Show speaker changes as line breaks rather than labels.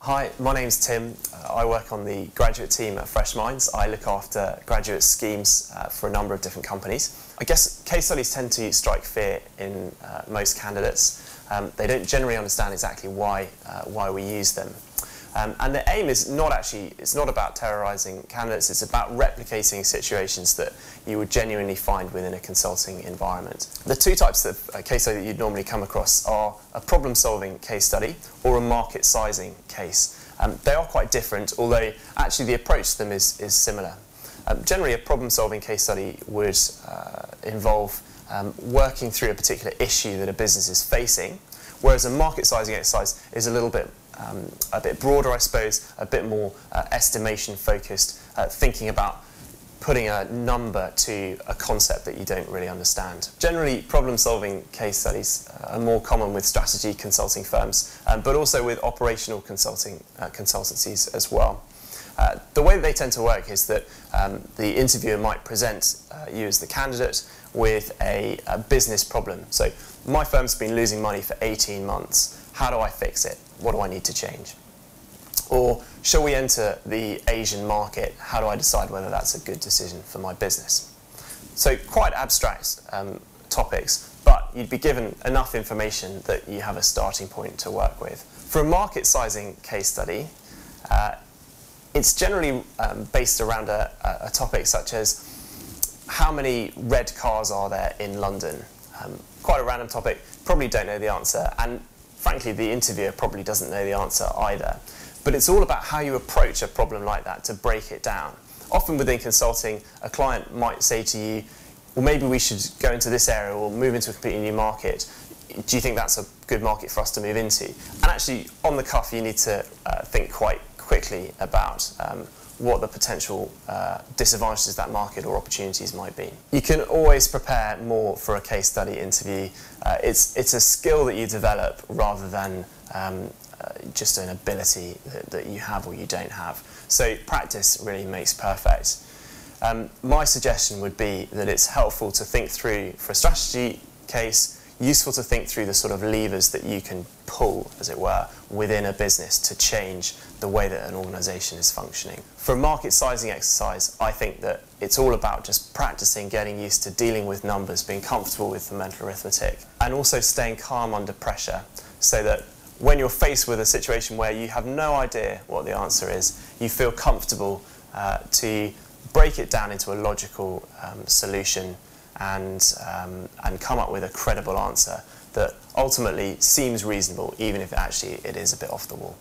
Hi, my name's Tim. I work on the graduate team at Fresh Minds. I look after graduate schemes for a number of different companies. I guess case studies tend to strike fear in most candidates. They don't generally understand exactly why we use them. And the aim is it's not about terrorising candidates, it's about replicating situations that you would genuinely find within a consulting environment. The two types of case study that you'd normally come across are a problem-solving case study or a market-sizing case. They are quite different, although actually the approach to them is similar. Generally, a problem-solving case study would involve working through a particular issue that a business is facing, whereas a market-sizing exercise is a bit broader, I suppose, a bit more estimation-focused, thinking about putting a number to a concept that you don't really understand. Generally, problem-solving case studies are more common with strategy consulting firms, but also with operational consultancies as well. The way that they tend to work is that the interviewer might present you as the candidate with a business problem. So, my firm's been losing money for 18 months. How do I fix it? What do I need to change? Or, shall we enter the Asian market? How do I decide whether that's a good decision for my business? So, quite abstract topics, but you'd be given enough information that you have a starting point to work with. For a market sizing case study, it's generally based around a topic such as how many red cars are there in London? Quite a random topic, probably don't know the answer, and frankly the interviewer probably doesn't know the answer either. But it's all about how you approach a problem like that to break it down. Often within consulting, a client might say to you, well, maybe we should go into this area or move into a completely new market. Do you think that's a good market for us to move into? And actually, on the cuff, you need to think quite quickly about what the potential disadvantages of that market or opportunities might be. You can always prepare more for a case study interview. It's a skill that you develop rather than just an ability that you have or you don't have. So practice really makes perfect. My suggestion would be that it's helpful to think through, for a strategy case, useful to think through the sort of levers that you can pull, as it were, within a business to change the way that an organisation is functioning. For a market sizing exercise, I think that it's all about just practicing, getting used to dealing with numbers, being comfortable with the mental arithmetic, and also staying calm under pressure, so that when you're faced with a situation where you have no idea what the answer is, you feel comfortable to break it down into a logical solution and come up with a credible answer that ultimately seems reasonable, even if it is a bit off the wall.